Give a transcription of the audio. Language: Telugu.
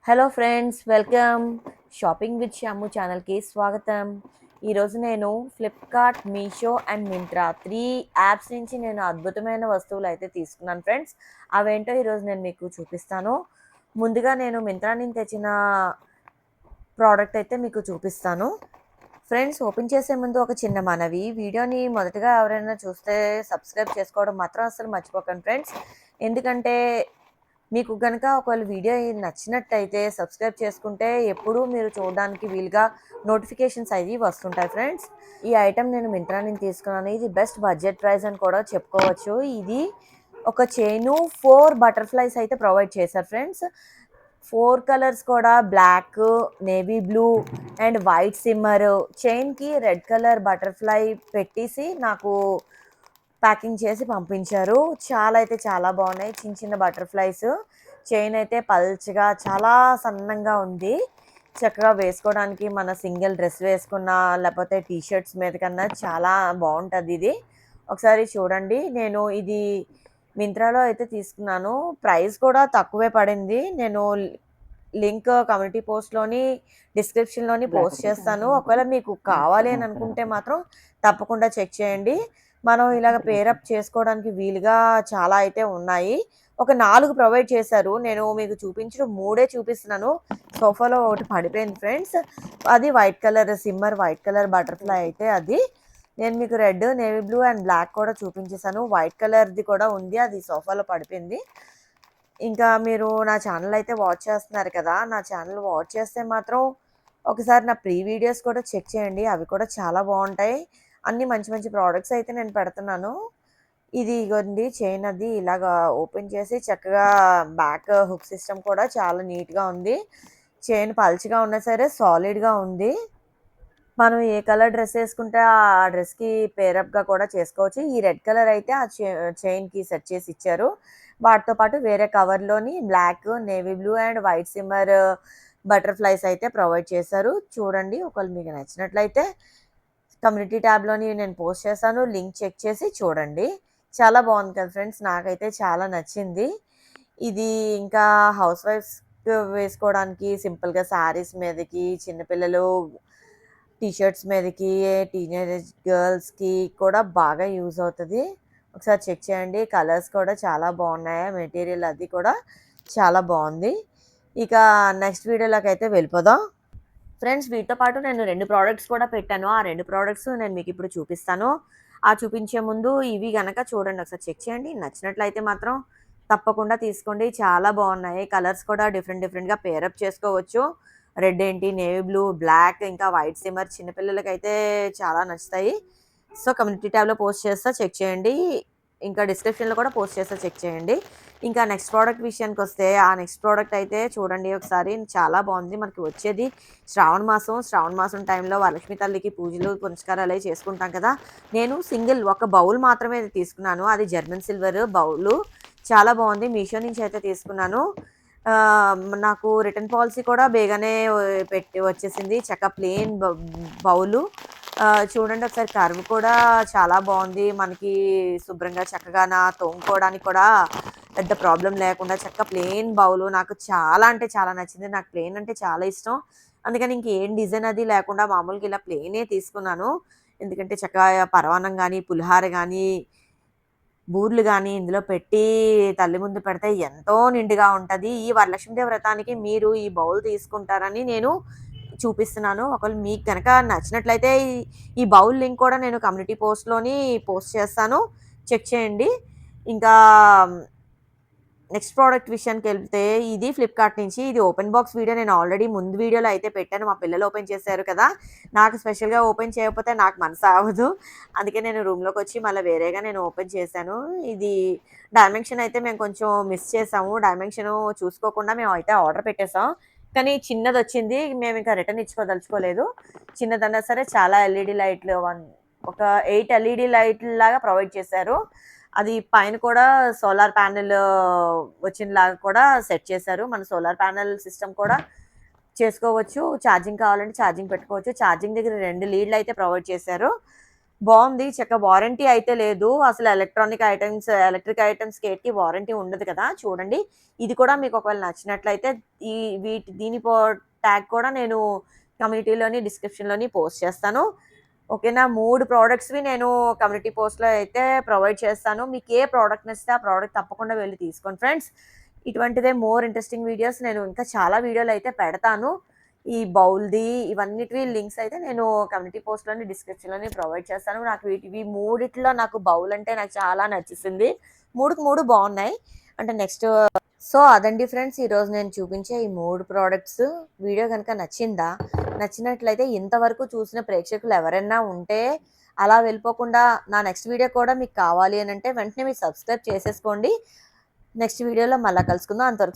Hello friends, welcome. Shopping with Shamu ఛానల్కి స్వాగతం. ఈరోజు నేను ఫ్లిప్కార్ట్, మీషో అండ్ మింత్రా 3 యాప్స్ నుంచి నేను అద్భుతమైన వస్తువులు అయితే తీసుకున్నాను ఫ్రెండ్స్. అవేంటో ఈరోజు నేను మీకు చూపిస్తాను. ముందుగా నేను మింత్రా నుంచి తెచ్చిన ప్రోడక్ట్ అయితే మీకు చూపిస్తాను. ఫ్రెండ్స్, ఓపెన్ చేసే ముందు ఒక చిన్న మనవి. వీడియోని మొదటగా ఎవరైనా చూస్తే సబ్స్క్రైబ్ చేసుకోవడం మాత్రం అస్సలు మర్చిపోకండి ఫ్రెండ్స్. ఎందుకంటే మీకు గనక ఒకవేళ వీడియో నచ్చినట్టయితే సబ్స్క్రైబ్ చేసుకుంటే ఎప్పుడూ మీరు చూడడానికి వీలుగా నోటిఫికేషన్స్ అవి వస్తుంటాయి ఫ్రెండ్స్. ఈ ఐటెం నేను మింత్రా నుంచి తీసుకున్నాను. ఇది బెస్ట్ బడ్జెట్ ప్రైస్ అని కూడా చెప్పుకోవచ్చు. ఇది ఒక చైను 4 బటర్ఫ్లైస్ అయితే ప్రొవైడ్ చేశారు ఫ్రెండ్స్. 4 కలర్స్ కూడా black, navy blue and white shimmer. చైన్కి రెడ్ కలర్ బటర్ఫ్లై పెట్టేసి నాకు ప్యాకింగ్ చేసి పంపించారు. చాలా అయితే చాలా బాగున్నాయి. చిన్న చిన్న బటర్ఫ్లైస్. చైన్ అయితే పల్చగా చాలా సన్నంగా ఉంది. చక్కగా వేసుకోవడానికి మన సింగిల్ డ్రెస్ వేసుకున్నా లేకపోతే టీ షర్ట్స్ మీద కన్నా చాలా బాగుంటుంది ఇది. ఒకసారి చూడండి. నేను ఇది మింత్రాలో అయితే తీసుకున్నాను. ప్రైస్ కూడా తక్కువే పడింది. నేను లింక్ కమ్యూనిటీ పోస్ట్లోని డిస్క్రిప్షన్లోని పోస్ట్ చేస్తాను. ఒకవేళ మీకు కావాలి అని అనుకుంటే మాత్రం తప్పకుండా చెక్ చేయండి. మనం ఇలాగ పేరప్ చేసుకోవడానికి వీలుగా చాలా అయితే ఉన్నాయి. ఒక 4 ప్రొవైడ్ చేశారు. నేను మీకు చూపించిన 3 చూపిస్తున్నాను. సోఫాలో ఒకటి పడిపోయింది ఫ్రెండ్స్. అది white colour shimmer white colour butterfly అయితే అది. నేను మీకు red, navy blue and black కూడా చూపించేసాను. వైట్ కలర్ది కూడా ఉంది. అది సోఫాలో పడిపోయింది. ఇంకా మీరు నా ఛానల్ అయితే వాచ్ చేస్తున్నారు కదా! నా ఛానల్ వాచ్ చేస్తే మాత్రం ఒకసారి నా ప్రీ వీడియోస్ కూడా చెక్ చేయండి. అవి కూడా చాలా బాగుంటాయి. అన్నీ మంచి మంచి ప్రోడక్ట్స్ అయితే నేను పెడుతున్నాను. ఇది ఇగోండి చైన్ అది ఇలాగా ఓపెన్ చేసి చక్కగా బ్యాక్ హుక్ సిస్టమ్ కూడా చాలా నీట్‌గా ఉంది. చైన్ పల్చగా ఉన్నా సరే సాలిడ్‌గా ఉంది. మనం ఏ కలర్ డ్రెస్ ఏసుకుంటే ఆ డ్రెస్‌కి పేరప్‌గా కూడా చేసుకోవచ్చు. ఈ రెడ్ కలర్ అయితే ఆ చైన్‌కి సెట్ చేసి ఇచ్చారు. వాటితో పాటు వేరే కవర్‌లోని black, navy blue and white shimmer butterflies అయితే ప్రొవైడ్ చేశారు. చూడండి. ఒకవేళ మీకు నచ్చినట్లయితే కమ్యూనిటీ ట్యాబ్‌లోని నేను పోస్ట్ చేశాను. లింక్ చెక్ చేసి చూడండి. చాలా బాగుంది కదా ఫ్రెండ్స్! నాకైతే చాలా నచ్చింది. ఇది ఇంకా హౌస్ వైఫ్స్ వేసుకోవడానికి సింపుల్‌గా శారీస్ మీదకి, చిన్నపిల్లలు టీ షర్ట్స్ మీదకి, టీనేజ్ గర్ల్స్‌కి కూడా బాగా యూజ్ అవుతది. ఒకసారి చెక్ చేయండి. కలర్స్ కూడా చాలా బాగున్నాయి. మెటీరియల్ అది కూడా చాలా బాగుంది. ఇక నెక్స్ట్ వీడియోలోకైతే వెళ్ళిపోదాం. ఫ్రెండ్స్, వీటితో పాటు నేను 2 ప్రొడక్ట్స్ కూడా పెట్టాను. ఆ 2 ప్రొడక్ట్స్ నేను మీకిప్పుడు చూపిస్తాను. ఆ చూపించే ముందు ఇవి గనక చూడండి. ఒకసారి చెక్ చేయండి. నచ్చినట్లయితే మాత్రం తప్పకుండా తీసుకోండి. చాలా బాగున్నాయి. కలర్స్ కూడా డిఫరెంట్ డిఫరెంట్‌గా పేరప్ చేసుకోవచ్చు. రెడ్ ఏంటి, నేవీ బ్లూ, బ్లాక్ ఇంకా వైట్ సిమ్మర్ చిన్నపిల్లలకైతే చాలా నచ్చుతాయి. సో, కమ్యూనిటీ ట్యాబ్‌లో పోస్ట్ చేస్తా చెక్ చేయండి. ఇంకా డిస్క్రిప్షన్‌లో కూడా పోస్ట్ చేస్తా చెక్ చేయండి. ఇంకా నెక్స్ట్ ప్రోడక్ట్ విషయానికొస్తే ఆ నెక్స్ట్ ప్రోడక్ట్ అయితే చూడండి ఒకసారి. చాలా బాగుంది. మనకి వచ్చేది శ్రావణ మాసం. శ్రావణ మాసం టైంలో వరలక్ష్మి తల్లికి పూజలు, పునస్కారాలు అయి చేసుకుంటాం కదా! నేను సింగిల్ ఒక బౌల్ మాత్రమే తీసుకున్నాను. అది జర్మన్ సిల్వర్ బౌలు. చాలా బాగుంది. మీషో నుంచి అయితే తీసుకున్నాను. నాకు రిటర్న్ పాలిసీ కూడా బేగానే పెట్టి వచ్చేసింది. చక్కగా ప్లెయిన్ బౌలు. చూడండి ఒకసారి కర్వ్ కూడా చాలా బాగుంది. మనకి శుభ్రంగా చక్కగాన తోముకోవడానికి కూడా పెద్ద ప్రాబ్లమ్ లేకుండా చక్కగా ప్లెయిన్ బౌలు. నాకు చాలా అంటే చాలా నచ్చింది. నాకు ప్లెయిన్ అంటే చాలా ఇష్టం. అందుకని ఇంకేం డిజైన్ అది లేకుండా మామూలుగా ఇలా ప్లెయినే తీసుకున్నాను. ఎందుకంటే చక్కగా పరమాన్నం గానీ, పులిహార గానీ, బూర్లు గానీ ఇందులో పెట్టి తల్లి ముందు పెడితే ఎంతో నిండుగా ఉంటది. ఈ వరలక్ష్మీదేవి వ్రతానికి మీరు ఈ బౌల్ తీసుకుంటారని నేను చూపిస్తున్నాను. ఒకవేళ మీకు గనక నచ్చినట్లయితే ఈ బౌల్ లింక్ కూడా నేను కమ్యూనిటీ పోస్ట్‌లోని పోస్ట్ చేస్తాను. చెక్ చేయండి. ఇంకా నెక్స్ట్ ప్రోడక్ట్ విషయానికెళ్తే ఇది ఫ్లిప్‌కార్ట్ నుంచి. ఇది ఓపెన్ బాక్స్ వీడియో నేను ఆల్రెడీ ముందు వీడియోలో అయితే పెట్టాను. మా పిల్లలు ఓపెన్ చేశారు కదా! నాకు స్పెషల్‌గా ఓపెన్ చేయకపోతే నాకు మనసావదు. అందుకే నేను రూమ్‌లోకొచ్చి మళ్ళీ వేరేగా నేను ఓపెన్ చేశాను. ఇది డైమెన్షన్ అయితే మేము కొంచెం మిస్ చేసాము. డైమెన్షను చూసుకోకుండా మేమైతే ఆర్డర్ పెట్టేసాం. కానీ చిన్నదొచ్చింది. మేమింకా రిటర్న్ ఇచ్చుకోదలుచుకోలేదు. చిన్నదన్నా సరే చాలా ఎల్ఈడీ లైట్‌లు ఒక 8 ఎల్ఈడీ లైట్‌ల్లాగా ప్రొవైడ్ చేశారు. అది పైన కూడా సోలార్ ప్యానెల్ వచ్చినలాగా కూడా సెట్ చేశారు. మన సోలార్ ప్యానెల్ సిస్టమ్ కూడా చేసుకోవచ్చు. ఛార్జింగ్ కావాలంటే ఛార్జింగ్ పెట్టుకోవచ్చు. ఛార్జింగ్ దగ్గర 2 లీడ్‌లయితే ప్రొవైడ్ చేశారు. బాగుంది. వారంటీ అయితే లేదు. అసలు ఎలక్ట్రిక్ ఐటెమ్స్‌కి ఏటికి వారంటీ ఉండదు కదా! చూడండి. ఇది కూడా మీకు ఒకవేళ నచ్చినట్లయితే ఈ దీని ట్యాగ్ కూడా నేను కమ్యూనిటీలోని, డిస్క్రిప్షన్‌లోని పోస్ట్ చేస్తాను. ఓకేనా? 3 ప్రొడక్ట్స్‌వి నేను కమ్యూనిటీ పోస్ట్‌లో అయితే ప్రొవైడ్ చేస్తాను. మీకు ఏ ప్రొడక్ట్ నచ్చితే ఆ ప్రొడక్ట్ తప్పకుండా వెళ్లి తీసుకోండి ఫ్రెండ్స్. ఇటువంటిదే మోర్ ఇంట్రెస్టింగ్ వీడియోస్ నేను ఇంకా చాలా వీడియోలయితే పెడతాను. ఈ బౌల్‌ది ఇవన్నిటివి లింక్స్ అయితే నేను కమ్యూనిటీ పోస్ట్‌లోని, డిస్క్రిప్షన్‌లోని ప్రొవైడ్ చేస్తాను. నాకు మూడిట్లో నాకు బౌల్ అంటే నాకు చాలా నచ్చేసింది. 3కి 3 బావున్నాయి. అంటే నెక్స్ట్ సో, అదండి ఫ్రెండ్స్ ఈరోజు నేను చూపించే ఈ 3 ప్రొడక్ట్స్. వీడియో గనుక నచ్చిందా? నచ్చినట్లయితే ఇంతవరకు చూసిన ప్రేక్షకులు ఎవరైనా ఉంటే అలా వెళ్ళిపోకుండా నా నెక్స్ట్ వీడియో కూడా మీకు కావాలి అనంటే వెంటనే మీరు సబ్స్క్రైబ్ చేసేసుకోండి. నెక్స్ట్ వీడియోలో మళ్ళా కలుసుకుందాం. అంతవరకు